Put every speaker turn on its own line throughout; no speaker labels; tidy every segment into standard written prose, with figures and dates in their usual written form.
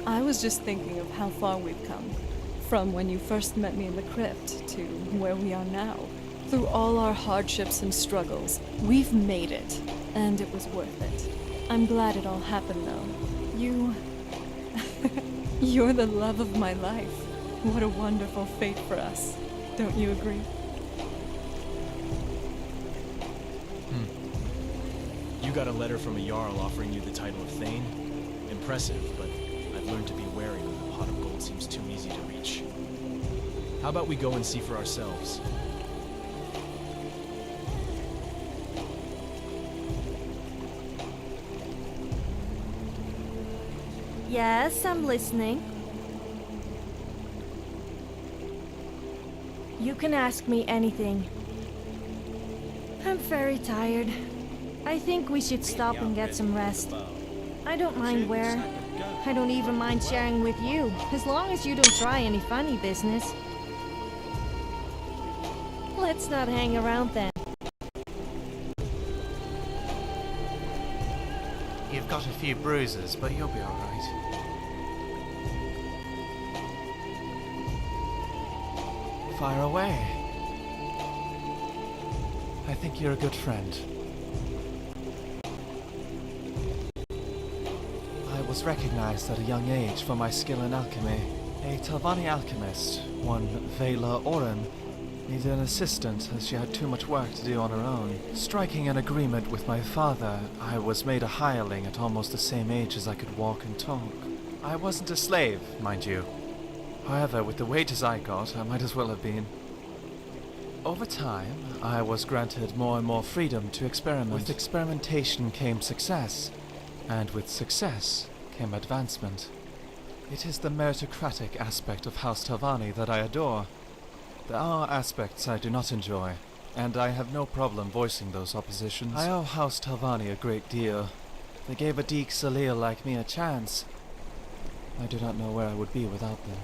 I was just thinking of how far we've come. From when you first met me in the crypt to where we are now. Through all our hardships and struggles, we've made it. And it was worth it. I'm glad it all happened, though. You're the love of my life. What a wonderful fate for us. Don't you agree?
You got a letter from a Jarl offering you the title of Thane? Impressive, but I've learned to be wary when the pot of gold seems too easy to reach. How about we go and see for ourselves?
Yes, I'm listening. You can ask me anything. I'm very tired. I think we should stop and get some rest. I don't mind where. I don't even mind sharing with you, as long as you don't try any funny business. Let's not hang around then.
You've got a few bruises, but you'll be alright. Fire away. I think you're a good friend. I was recognized at a young age for my skill in alchemy. A Talvani alchemist, one Vela Oren, needed an assistant as she had too much work to do on her own. Striking an agreement with my father, I was made a hireling at almost the same age as I could walk and talk. I wasn't a slave, mind you. However, with the wages I got, I might as well have been. Over time, I was granted more and more freedom to experiment. With experimentation came success, and with success came advancement. It is the meritocratic aspect of House Talvani that I adore. There are aspects I do not enjoy, and I have no problem voicing those oppositions. I owe House Talvani a great deal. They gave a Deek Salil like me a chance. I do not know where I would be without them.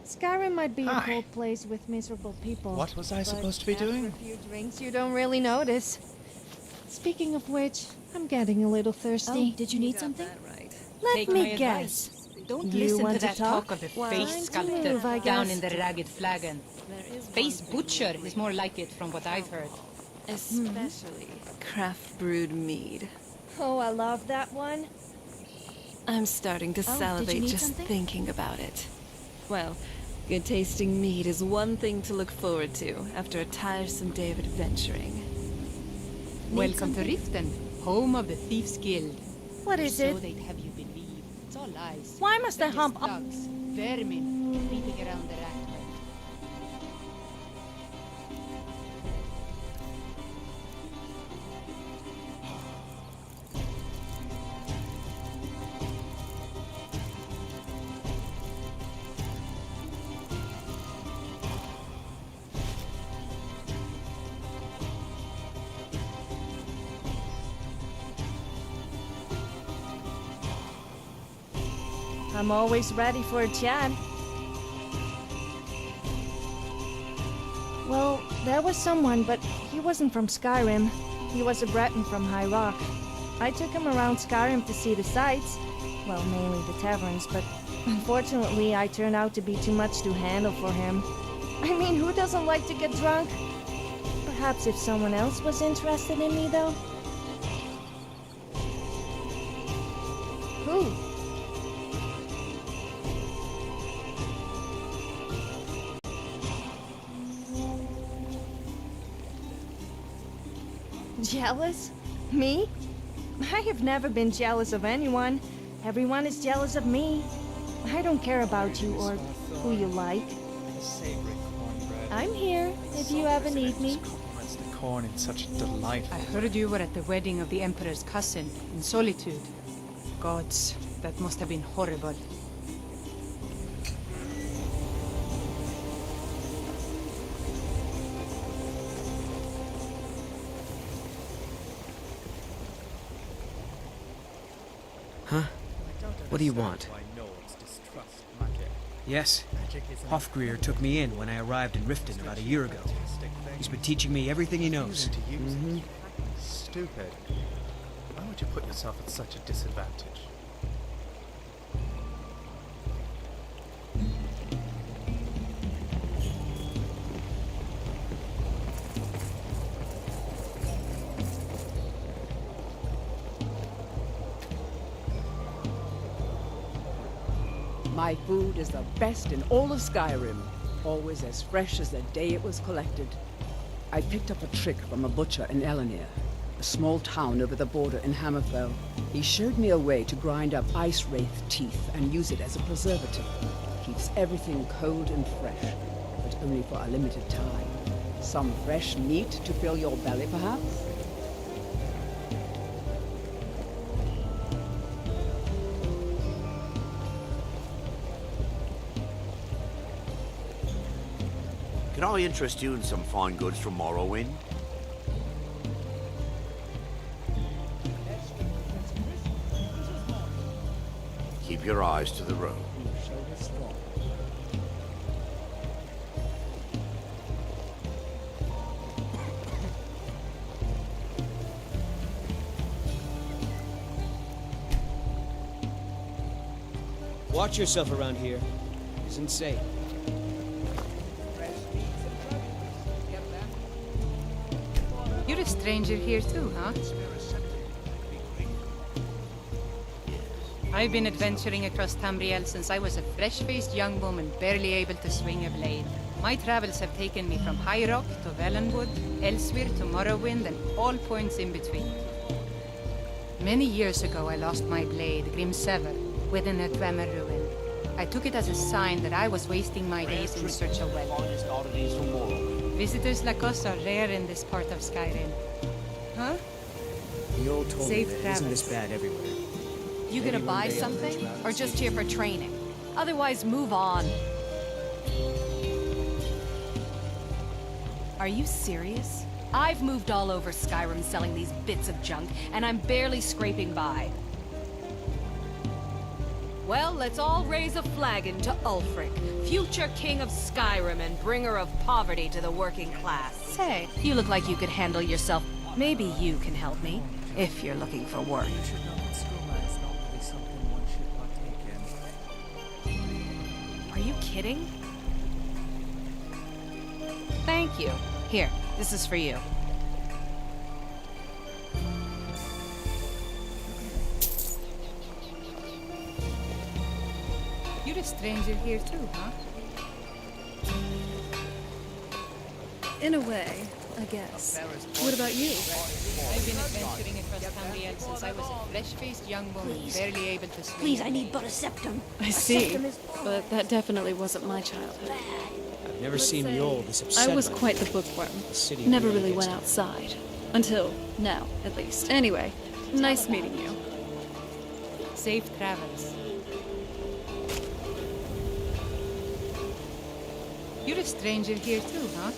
Skyrim might be a
Hi.
cold place with miserable people.
What was I
but
supposed to be doing?
After a few drinks, you don't really notice. Speaking of which, I'm getting a little thirsty.
Oh, did you need something?
Right.
Let
Take
me
my
guess.
advice. Don't
You
listen
want
to
to
that
talk?
talk of the
Well,
face
time to
sculptor
move, I
down
guess.
in the Ragged Flagon.
There is
Face
one thing
butcher
we
is more like it from what I've heard.
Especially craft brewed mead.
Oh, I love that one.
I'm starting to
did you
salivate
need
just
something?
thinking about it. Well, good tasting mead is one thing to look forward to after a tiresome day of adventuring.
Welcome to Riften, home of the Thieves Guild.
What is
So
it?
they'd have you believe. It's all lies.
Why must I
They're
hump
just
up?
thugs, vermin, creeping around the rat hole.
I'm always ready for a chat. Well, there was someone, but he wasn't from Skyrim. He was a Breton from High Rock. I took him around Skyrim to see the sights. Well, mainly the taverns, but unfortunately I turned out to be too much to handle for him. I mean, who doesn't like to get drunk? Perhaps if someone else was interested in me, though? Who? Jealous? Me? I have never been jealous of anyone. Everyone is jealous of me. I don't care about you or who you like. I'm here if you ever need me.
Compliments the corn in such delight.
I heard you were at the wedding of the Emperor's cousin, in Solitude. Gods, that must have been horrible.
Huh? What do you want? Yes, Hofgreer took me in when I arrived in Riften about a year ago. He's been teaching me everything he knows.
Stupid. Why would you put yourself at such a disadvantage?
My food is the best in all of Skyrim, always as fresh as the day it was collected. I picked up a trick from a butcher in Elenir, a small town over the border in Hammerfell. He showed me a way to grind up ice wraith teeth and use it as a preservative. Keeps everything cold and fresh, but only for a limited time. Some fresh meat to fill your belly, perhaps?
Can I interest you in some fine goods from Morrowind? Keep your eyes to the road.
Watch yourself around here. Isn't safe.
You're a stranger here too, huh? I've been adventuring across Tamriel since I was a fresh-faced young woman barely able to swing a blade. My travels have taken me from High Rock to Valenwood, Elsewhere to Morrowind, and all points in between. Many years ago I lost my blade, Grimsever, within a Dwemer ruin. I took it as a sign that I was wasting my days in search of wealth.
Finest oddities from Morrowind.
Visitors like us are rare in this part of Skyrim. Huh?
The old told me
Safe
that it isn't this
travels.
bad everywhere.
You gonna
Maybe one
buy
day I'll
something,
travel
or
and
just
see
here for training? Otherwise, move on. Are you serious? I've moved all over Skyrim selling these bits of junk, and I'm barely scraping by. Well, let's all raise a flagon to Ulfric, future king of Skyrim and bringer of poverty to the working class. Hey, you look like you could handle yourself. Maybe you can help me, if you're looking for work. Are you kidding? Thank you. Here, this is for you.
You're a stranger here too, huh?
In a way, I guess. What about you?
I've been adventuring across Tamriel since I was a fresh-faced young woman, barely able to swing.
Please, I need but a septum.
I see. But that definitely wasn't my childhood.
I've never seen Yol this upset.
I was
by
quite
the
the bookworm.
city
Never
really
really
gets
went
to
outside. Until now, at least. Anyway, nice meeting you.
Safe travels. You're a stranger here too, huh?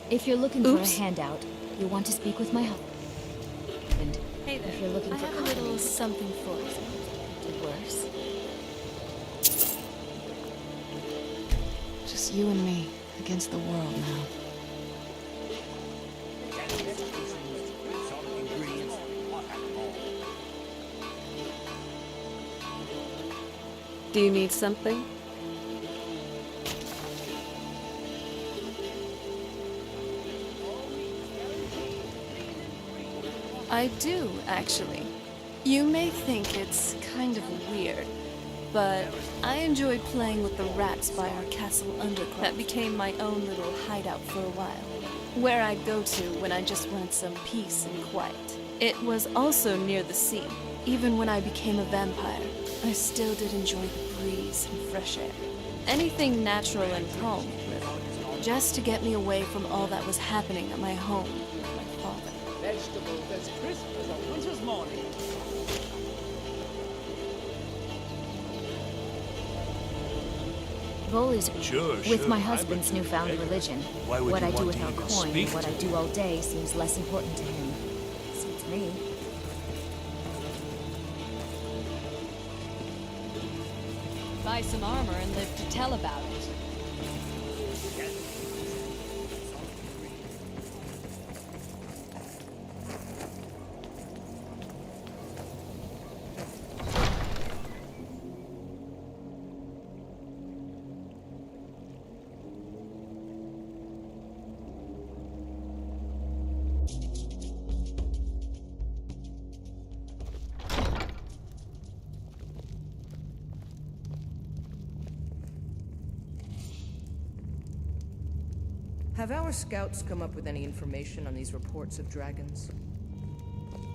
If you're looking
Oops.
for a handout, you'll want to speak with my husband.
Hey there.
If you're looking
I
for
have a little something for you.
did worse.
Just you and me against the world now.
Do you need something? I do, actually. You may think it's kind of weird, but I enjoy playing with the rats by our castle undercroft. That became my own little hideout for a while, where I'd go to when I just wanted some peace and quiet. It was also near the sea. Even when I became a vampire, I still did enjoy the breeze and fresh air. Anything natural and calm, really. Just to get me away from all that was happening at my home with my father.
Vegetables as crisp as a winter's morning.
Vol is
Sure,
with my
sure.
husband's
I'm a
newfound
beggar.
religion.
Why would
What
you
I do
want
with
to
our
even
coin
speak
and what
to
I do all day seems less important to him. Suits me.
Buy some armor and live to tell about it.
Have our scouts come up with any information on these reports of dragons?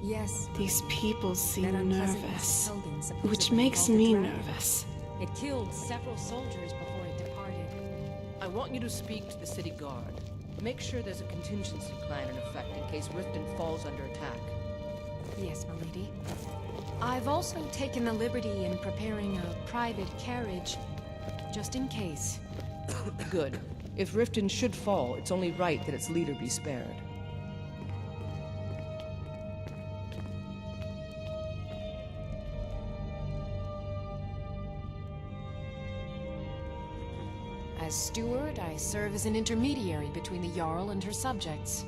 Yes.
These people seem
That unpleasant
nervous,
Keldon
which
supposedly
makes
called the
me
dragon.
nervous.
It killed several soldiers before it departed.
I want you to speak to the city guard. Make sure there's a contingency plan in effect in case Riften falls under attack.
Yes, milady. I've also taken the liberty in preparing a private carriage, just in case.
Good. If Riften should fall, it's only right that its leader be spared.
As steward, I serve as an intermediary between the Jarl and her subjects.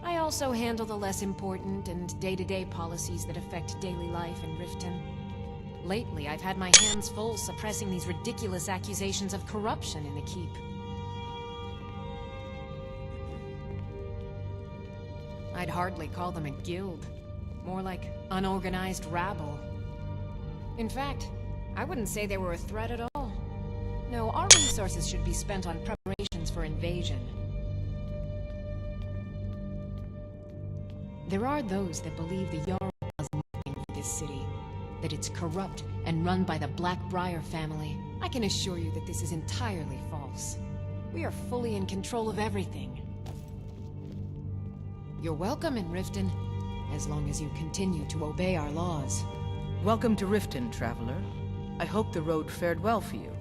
I also handle the less important and day-to-day policies that affect daily life in Riften. Lately, I've had my hands full suppressing these ridiculous accusations of corruption in the keep. I'd hardly call them a guild. More like unorganized rabble. In fact, I wouldn't say they were a threat at all. No, our resources should be spent on preparations for invasion. There are those that believe the Jarl does nothing for this city, that it's corrupt and run by the Blackbriar family. I can assure you that this is entirely false. We are fully in control of everything. You're welcome in Riften, as long as you continue to obey our laws.
Welcome to Riften, traveler. I hope the road fared well for you.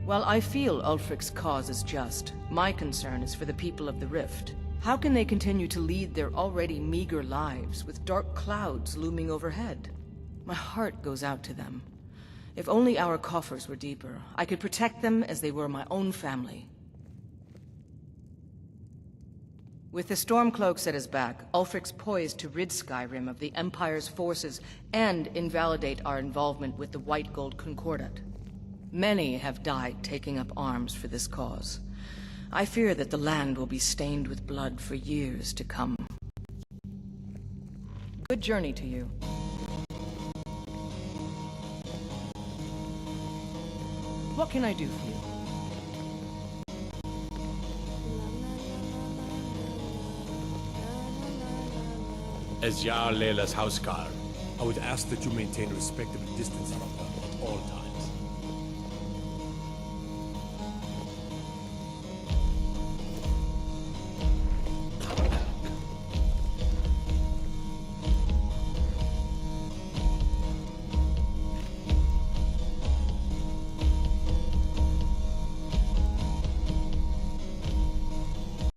While I feel Ulfric's cause is just, my concern is for the people of the Rift. How can they continue to lead their already meager lives with dark clouds looming overhead? My heart goes out to them. If only our coffers were deeper, I could protect them as they were my own family. With the Stormcloaks at his back, Ulfric's poised to rid Skyrim of the Empire's forces and invalidate our involvement with the White Gold Concordat. Many have died taking up arms for this cause. I fear that the land will be stained with blood for years to come. Good journey to you. What can I do for you?
As Jarl Leila's housecarl, I would ask that you maintain a respectable distance from her at all times.